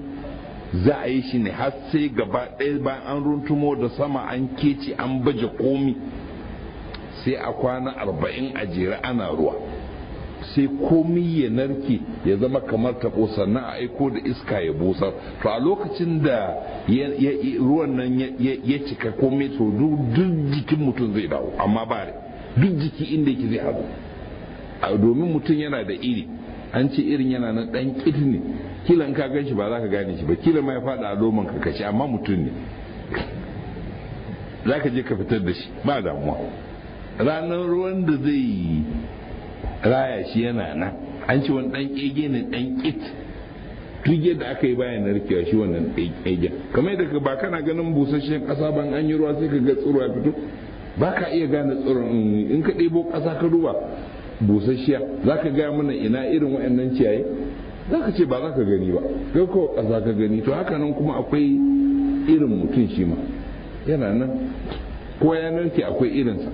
za a yi shi ne har sai gaba ɗaya bayan an runtumo da sama an keci an baje komi, sai a kwana 40 a jere ana ruwa, sai komi ya narke ya zama kamar taɓo, sannan a aiko da iska ya busar. To a lokacin da ruwan nan ya cika komi, to duk jikin mutum zai dawo, amma ba duk jiki inda yake zai haɗu, domin mutum yana da iri, an ce irin yana nan ɗan ƙit ne, kila in ka gan shi ba za ka gane shi ba, kila ma ya faɗa a loman ka kaci, amma mutum ne, za ka je ka fitar da shi ba damuwa. Ranar ruwan da zai raya shi yana nan, an ce wani ɗan ƙege ne, ɗan ƙit, duk yadda aka yi bayan narkewa shi wannan ƙegen. Kamar yadda ba kana ganin busasshen ƙasa ban an yi ruwa sai ka ga tsiro ya fito, ba ka iya gane tsiron. In ka ɗebo ƙasa ka duba busasshiya, za ka gaya mana ina irin waɗannan ciyayi, za ka ce ba za ka gani ba, kai ko ƙasa ka gani. To haka nan kuma akwai irin mutum shi ma yana nan, ko ya narke akwai irinsa.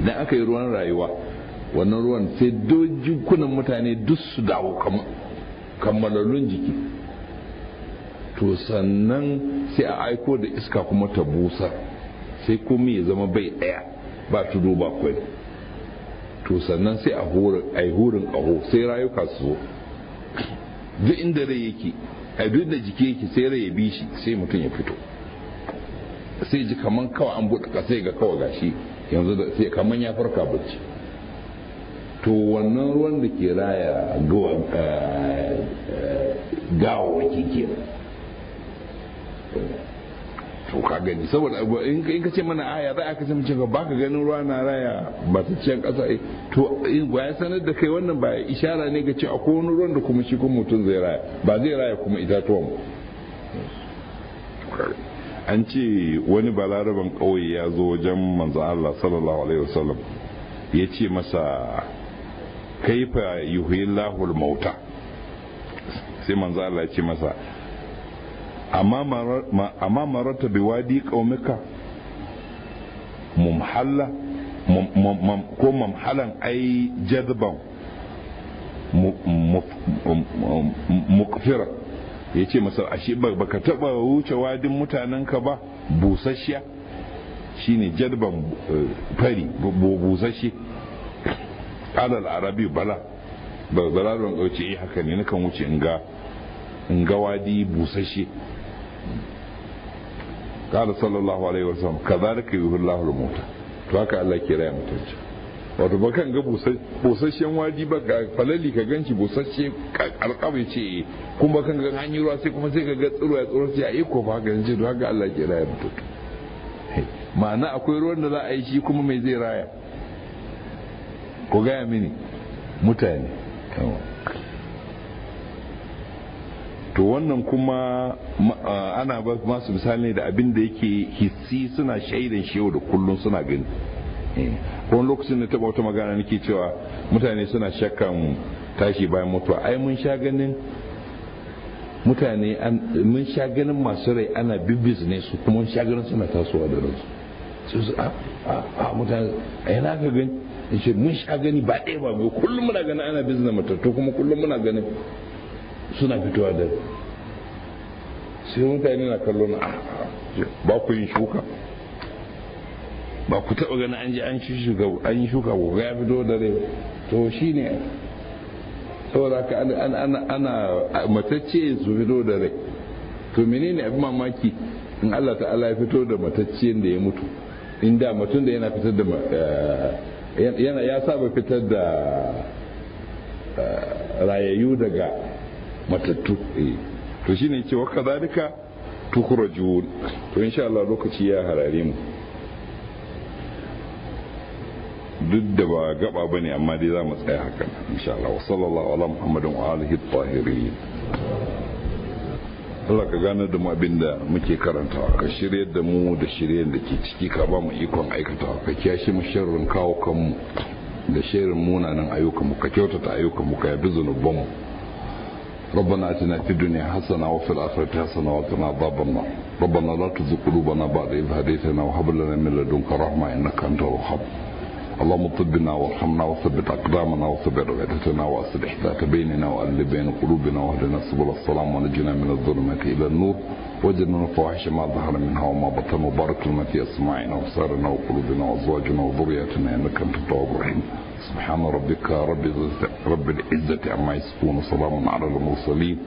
Idan aka yi ruwan rayuwa, wannan ruwan sai dojikunan mutane duk su dawo kammalallun jiki, to sannan sai a aiko da iska kuma ta busar, sai komai ya zama bai ɗaya, ba tudu ba kwai. To sannan sai a yi hurin ƙaho, sai rayuka su zo duk inda rai yake, a duk da jiki yake, sai rai ya bi shi, sai mutum ya fito, sai ji kaman kawai an buɗe ƙasa ga kawai gashi yanzu da sai kaman ya farka bacci. To wannan ruwan da ke raya gawawaki ke, to ka gani, saboda in ka ce mana aya za a ka ce ba ka ganin ruwa na raya ba ta ciyan ƙasa, to ba ya sanar da kai wannan ba ishara ne ga cewa akwai wani ruwan da kuma shi kuma mutum zai raya, ba zai raya kuma itatuwan. An ce wani balaraban ƙauye ya zo wajen manzo Allah sallallahu alaihi wasallam, ya ce masa kaifa yuhyillahu al-mauta, sai manzo Allah ya ce masa amma marata bi wadi qaumika mumhalla ko mamhalan ai jadban mukfira, ya ce masa ashe baka taba wuce wadin mutanenka ba busasshiya, shine jadban fari busasshe. Alal arabi bala balaron ɗauce haka ne, nakan wuce in ga wadi busasshe. Kala sallallahu alaihi wasallam kazalika yuhillahu al-mauta, to haka Allah ke raya mutunci. Wato ba kan ga busasshen wadi ba, ga falali ka ganci busasshe alƙabai ce, kuma kan ga hanyar ruwa sai kuma sai ka ga tsiro ya tsoro sai a iko ba ga yanzu, to haka Allah ke raya mutunci. Ma'ana akwai ruwan da za a yi shi kuma mai zai raya, ko gaya mini mutane. To wannan kuma ana ba masu misali da abin da yake hissi, suna shaidan shi yau da kullum suna gani. Wani lokacin da taɓa wata magana nake cewa mutane suna shakkan tashi bayan mutuwa. Ai mun sha ganin mutane, mun sha ganin masu rai ana bibis ne su, kuma mun sha ganin suna tasowa da ransu. Sai su a mutane a yana ka gani, yace mun sha gani ba ɗaya ba biyu, kullum muna ganin ana bizna matattu, kuma kullum muna ganin suna fitowa da. Sai mutane na kallo na ba ku yin shuka, ba ku taɓa ganin an ji an yi shuka ko ga ya fito da rai. To shi ne saboda haka ana matacce su fito da rai. To menene abin mamaki in Allah ta'ala ya fito da matacce da ya mutu, inda mutum da yana fitar da ya saba fitar da rayayyu daga matattu. To shine cewa kadhalika tukhrajun. To insha Allah lokaci ya harare mu, duk da ba gaba bane, amma dai za mu tsaya hakan insha Allah. Wa sallallahu ala Muhammadin wa alihi at-tahirin. Allah ka gane da mu abin da muke karantawa, ka shiryar da mu da shiryen da ke ciki, ka ba mu ikon aikatawa, ka kiyashe mu sharrin kawo kanmu da shirin munanan ayyukanmu, ka kyautata ayyukanmu, ka yabi zunubanmu. ربنا اتنا في الدنيا حسنه وفي الاخره حسنه وقنا عذاب النار. ربنا لا تزغ قلوبنا بعد إذ هديتنا وهب لنا من لدنك رحمه انك انت الوهاب. اللهم طبنا وارحمنا وثبت اقدامنا وثبت عبادتنا واصلح ذات بيننا والف بين قلوبنا واهدنا سبل السلام ونجنا من الظلمات الى النور وجدنا الفواحش ما ظهر منها وما بطن وبارك لنا في اسماعنا وابصارنا وقلوبنا وازواجنا وذرياتنا انك انت التواب الرحيم. سبحان ربك رب العزه عما يصفون وسلام على المرسلين